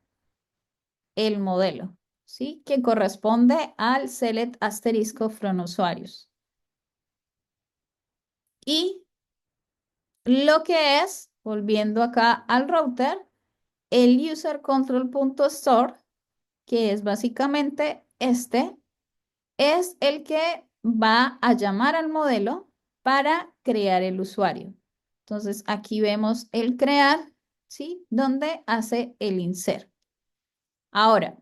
el modelo, ¿sí? Que corresponde al select asterisco from usuarios. Y lo que es, volviendo acá al router, el user control.store, que es básicamente es el que va a llamar al modelo para crear el usuario. Entonces, aquí vemos el crear, ¿sí? Donde hace el insert. Ahora,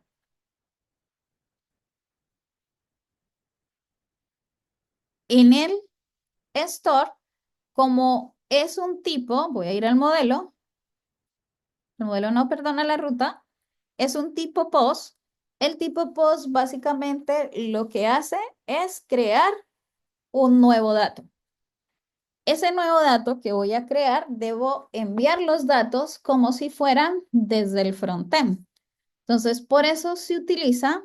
en el store, como es un tipo, voy a ir al modelo, el modelo no perdona la ruta, es un tipo POST. El tipo POST básicamente lo que hace es crear un nuevo dato. Ese nuevo dato que voy a crear, debo enviar los datos como si fueran desde el frontend. Entonces, por eso se utiliza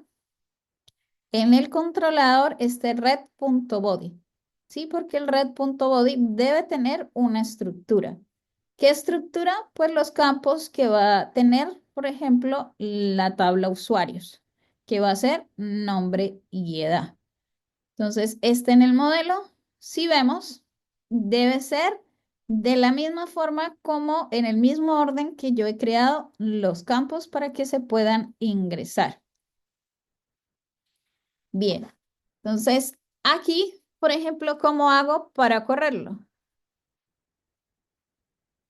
en el controlador este red.body. ¿Sí? Porque el red.body debe tener una estructura. ¿Qué estructura? Pues los campos que va a tener, por ejemplo, la tabla usuarios, que va a ser nombre y edad. Entonces, este en el modelo, si vemos, debe ser de la misma forma como en el mismo orden que yo he creado los campos para que se puedan ingresar. Bien, entonces aquí, por ejemplo, ¿cómo hago para correrlo?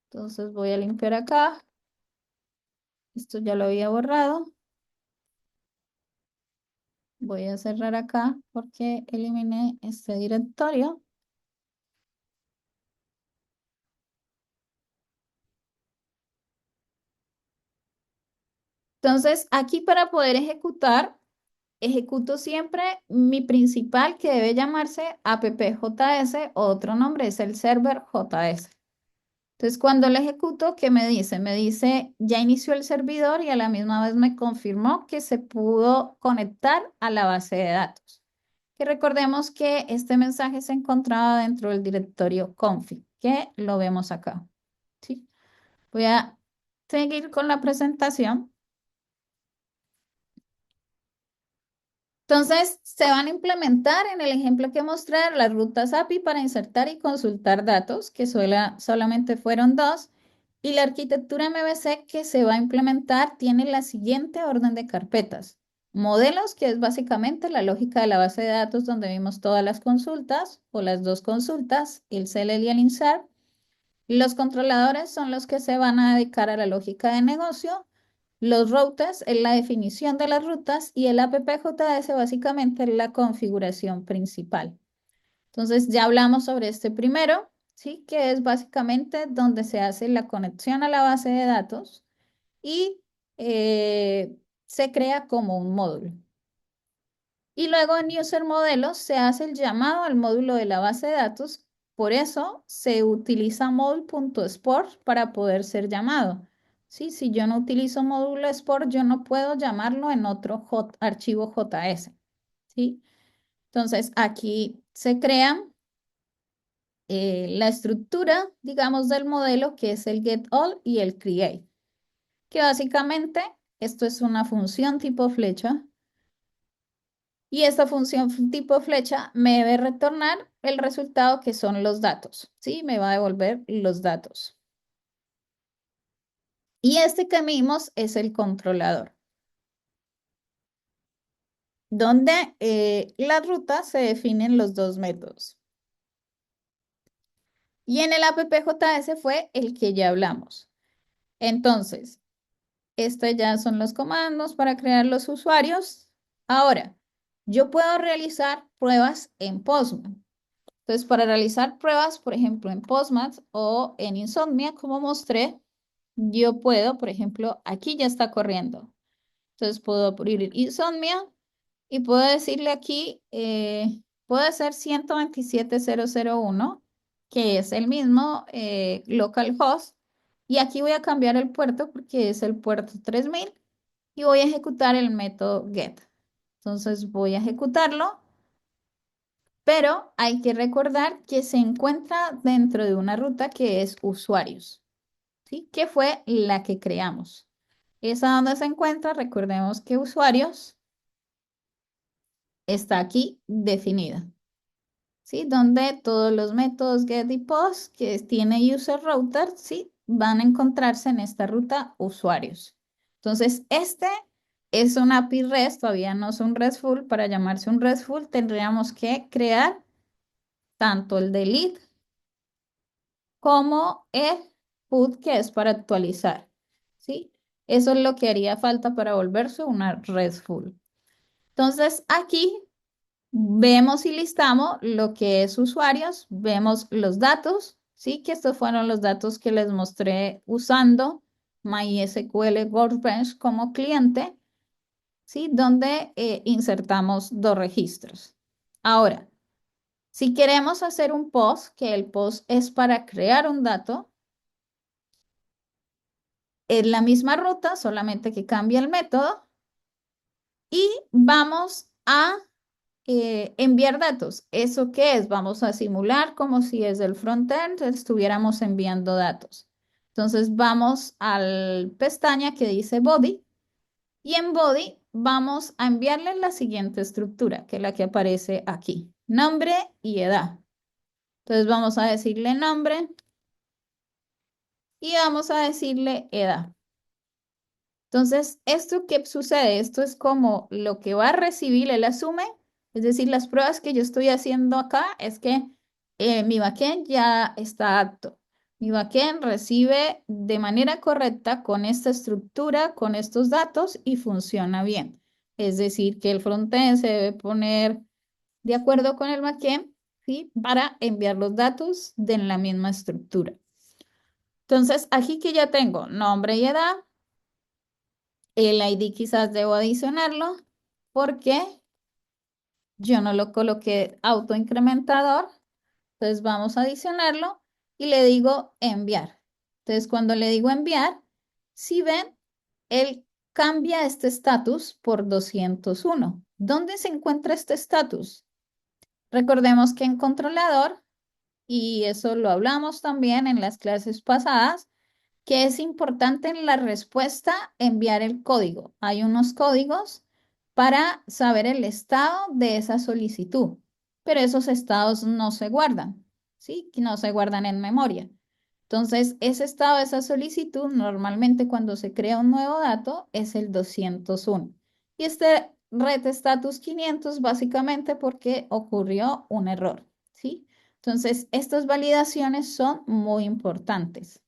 Entonces voy a limpiar acá. Esto ya lo había borrado. Voy a cerrar acá porque eliminé este directorio. Entonces, aquí para poder ejecutar ejecuto siempre mi principal que debe llamarse appjs, otro nombre es el server JS. Entonces, cuando lo ejecuto, ¿qué me dice? Me dice, ya inició el servidor y a la misma vez me confirmó que se pudo conectar a la base de datos. Que recordemos que este mensaje se encontraba dentro del directorio config, que lo vemos acá. ¿Sí? Voy a seguir con la presentación. Entonces, se van a implementar en el ejemplo que mostré las rutas API para insertar y consultar datos, que solamente fueron dos, y la arquitectura MVC que se va a implementar tiene la siguiente orden de carpetas. Modelos, que es básicamente la lógica de la base de datos donde vimos todas las consultas o las dos consultas, el CLL y el insert. Los controladores son los que se van a dedicar a la lógica de negocio. Los routers es la definición de las rutas y el AppJS básicamente es la configuración principal. Entonces ya hablamos sobre este primero, ¿sí? Que es básicamente donde se hace la conexión a la base de datos y se crea como un módulo. Y luego en User Modelos se hace el llamado al módulo de la base de datos. Por eso se utiliza module.export para poder ser llamado. ¿Sí? Si yo no utilizo módulo export, yo no puedo llamarlo en otro archivo JS. ¿Sí? Entonces aquí se crea la estructura, digamos, del modelo, que es el getAll y el create. Que básicamente esto es una función tipo flecha. Y esta función tipo flecha me debe retornar el resultado que son los datos, ¿sí? Me va a devolver los datos. Y este que vimos es el controlador, donde la ruta se definen los dos métodos. Y en el AppJS fue el que ya hablamos. Entonces, estos ya son los comandos para crear los usuarios. Ahora, yo puedo realizar pruebas en Postman. Entonces, para realizar pruebas, por ejemplo, en Postmates o en Insomnia, como mostré, yo puedo, por ejemplo, aquí ya está corriendo. Entonces, puedo abrir Insomnia y puedo decirle aquí, puede ser 127.0.0.1, que es el mismo localhost. Y aquí voy a cambiar el puerto porque es el puerto 3000 y voy a ejecutar el método get. Entonces, voy a ejecutarlo. Pero hay que recordar que se encuentra dentro de una ruta que es usuarios, ¿sí? Que fue la que creamos. Esa donde se encuentra, recordemos que usuarios está aquí definida, ¿sí? Donde todos los métodos get y post que tiene user router, ¿sí? Van a encontrarse en esta ruta usuarios. Entonces, este es un API REST, todavía no es un RESTful. Para llamarse un RESTful tendríamos que crear tanto el delete como el put, que es para actualizar, ¿sí? Eso es lo que haría falta para volverse una RESTful. Entonces, aquí vemos y listamos lo que es usuarios, vemos los datos, ¿sí? Que estos fueron los datos que les mostré usando MySQL Workbench como cliente, ¿sí? Donde insertamos dos registros. Ahora, si queremos hacer un post, que el post es para crear un dato, es la misma ruta, solamente que cambia el método y vamos a enviar datos. ¿Eso qué es? Vamos a simular como si desde el frontend estuviéramos enviando datos. Entonces vamos al pestaña que dice body y en body vamos a enviarle la siguiente estructura, que es la que aparece aquí, nombre y edad. Entonces vamos a decirle nombre y vamos a decirle edad. Entonces, ¿esto qué sucede? Esto es como lo que va a recibir, él asume, es decir, las pruebas que yo estoy haciendo acá es que mi backend ya está apto. Mi backend recibe de manera correcta con esta estructura, con estos datos y funciona bien. Es decir, que el frontend se debe poner de acuerdo con el backend, ¿sí? Para enviar los datos de la misma estructura. Entonces, aquí que ya tengo nombre y edad. El ID quizás debo adicionarlo porque yo no lo coloqué autoincrementador. Entonces vamos a adicionarlo y le digo enviar. Entonces cuando le digo enviar, si ven, él cambia este estatus por 201. ¿Dónde se encuentra este estatus? Recordemos que en controlador, y eso lo hablamos también en las clases pasadas, que es importante en la respuesta enviar el código. Hay unos códigos para saber el estado de esa solicitud, pero esos estados no se guardan, ¿sí? Que no se guardan en memoria. Entonces, ese estado de esa solicitud, normalmente cuando se crea un nuevo dato, es el 201. Y este red status 500 básicamente porque ocurrió un error, ¿sí? Entonces, estas validaciones son muy importantes.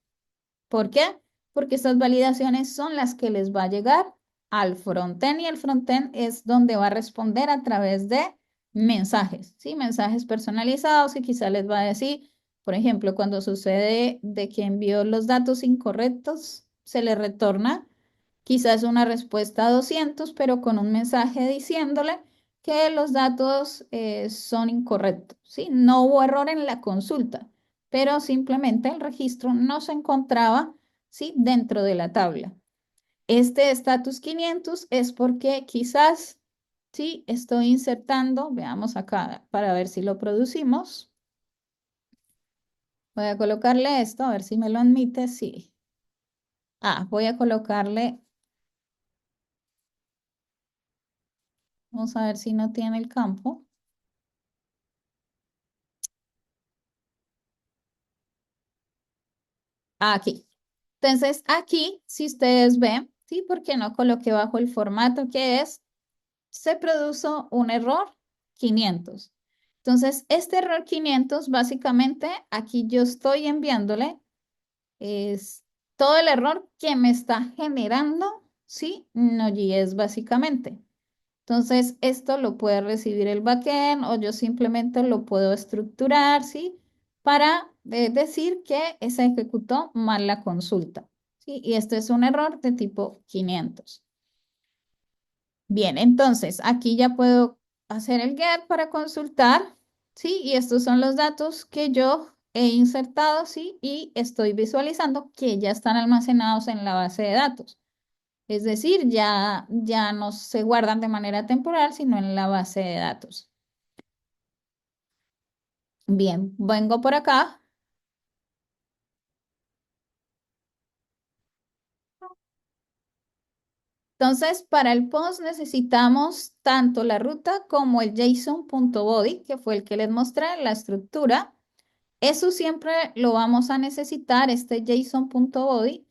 ¿Por qué? Porque estas validaciones son las que les va a llegar al frontend y el frontend es donde va a responder a través de mensajes, ¿sí? Mensajes personalizados y quizá les va a decir, por ejemplo, cuando sucede de que envió los datos incorrectos, se le retorna quizás una respuesta a 200, pero con un mensaje diciéndole que los datos son incorrectos, ¿sí? No hubo error en la consulta, pero simplemente el registro no se encontraba, ¿sí? Dentro de la tabla. Este status 500 es porque quizás, ¿sí? Estoy insertando, veamos acá para ver si lo producimos. Voy a colocarle esto, a ver si me lo admite, sí. Voy a colocarle, vamos a ver si no tiene el campo. Aquí. Entonces, aquí, si ustedes ven, ¿sí? Porque no coloqué bajo el formato que es, se produjo un error 500. Entonces, este error 500, básicamente, aquí yo estoy enviándole es todo el error que me está generando, ¿sí? Node.js, básicamente. Entonces, esto lo puede recibir el backend o yo simplemente lo puedo estructurar, ¿sí? Para decir que se ejecutó mal la consulta, ¿sí? Y este es un error de tipo 500. Bien, entonces aquí ya puedo hacer el get para consultar, ¿sí? Y estos son los datos que yo he insertado, ¿sí? Y estoy visualizando que ya están almacenados en la base de datos. Es decir, ya no se guardan de manera temporal, sino en la base de datos. Bien, vengo por acá. Entonces, para el post necesitamos tanto la ruta como el JSON.body, que fue el que les mostré, la estructura. Eso siempre lo vamos a necesitar, este JSON.body,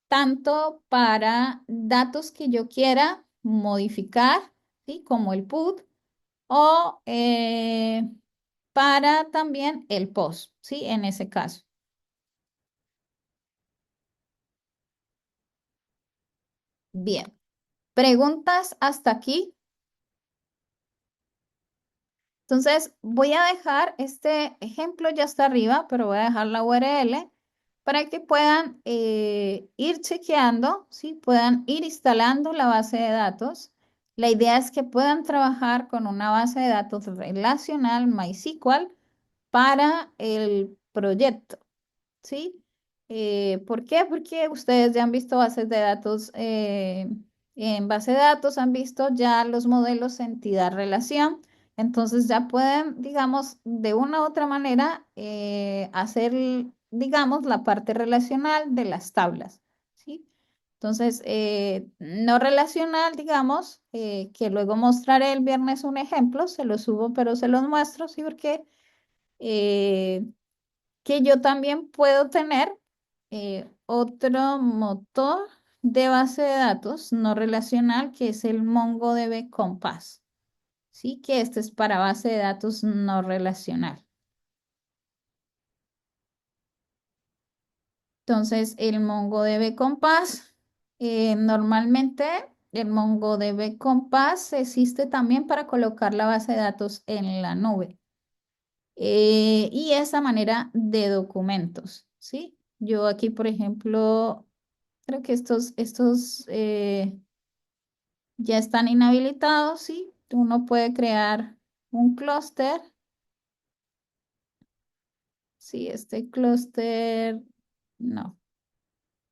tanto para datos que yo quiera modificar, ¿sí? Como el put, o para también el post, ¿sí? En ese caso. Bien. ¿Preguntas hasta aquí? Entonces, voy a dejar este ejemplo ya está arriba, pero voy a dejar la URL para que puedan ir chequeando, ¿sí? Puedan ir instalando la base de datos. La idea es que puedan trabajar con una base de datos relacional MySQL para el proyecto. ¿Sí? ¿Por qué? Porque ustedes ya han visto bases de datos, en base de datos han visto ya los modelos entidad-relación, entonces ya pueden, digamos, de una u otra manera hacer, digamos, la parte relacional de las tablas, ¿sí? Entonces, no relacional, digamos, que luego mostraré el viernes un ejemplo, se los subo, pero se los muestro, ¿sí? Porque eh, que yo también puedo tener otro motor de base de datos no relacional que es el MongoDB Compass. Sí, que este es para base de datos no relacional. Entonces, el MongoDB Compass, normalmente el MongoDB Compass existe también para colocar la base de datos en la nube. Y esa manera de documentos, ¿sí? Yo aquí, por ejemplo, creo que estos ya están inhabilitados, ¿sí? Uno puede crear un clúster. Sí, este clúster, no,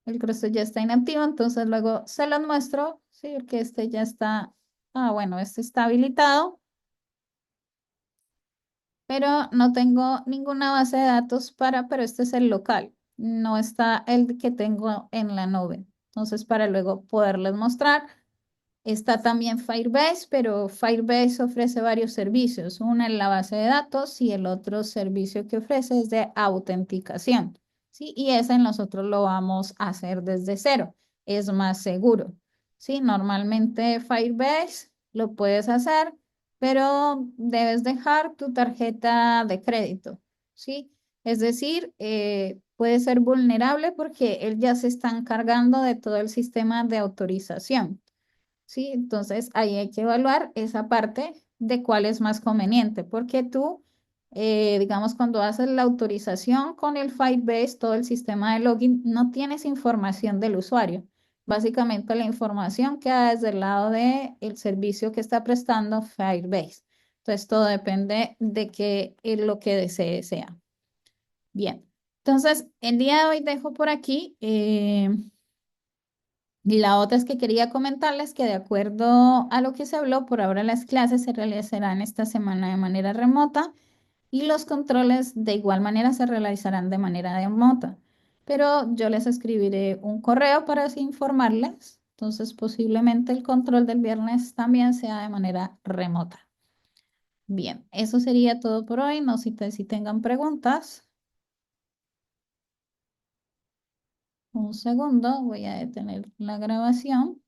el clúster ya está inactivo, entonces luego se los muestro, sí, porque este ya está, bueno, este está habilitado, pero no tengo ninguna base de datos pero este es el local, no está el que tengo en la nube. Entonces, para luego poderles mostrar. Está también Firebase, pero Firebase ofrece varios servicios. Una es la base de datos y el otro servicio que ofrece es de autenticación. ¿Sí? Y ese nosotros lo vamos a hacer desde cero. Es más seguro. ¿Sí? Normalmente Firebase lo puedes hacer, pero debes dejar tu tarjeta de crédito. ¿Sí? Es decir, puede ser vulnerable porque él ya se está encargando de todo el sistema de autorización. ¿Sí? Entonces ahí hay que evaluar esa parte de cuál es más conveniente, porque tú, digamos, cuando haces la autorización con el Firebase, todo el sistema de login, no tienes información del usuario. Básicamente la información queda desde el lado del servicio que está prestando Firebase. Entonces todo depende de qué es lo que desee sea. Bien, entonces el día de hoy dejo por aquí. Y la otra es que quería comentarles que de acuerdo a lo que se habló, por ahora las clases se realizarán esta semana de manera remota y los controles de igual manera se realizarán de manera remota. Pero yo les escribiré un correo para así informarles. Entonces posiblemente el control del viernes también sea de manera remota. Bien, eso sería todo por hoy. No sé si tengan preguntas. Un segundo, voy a detener la grabación.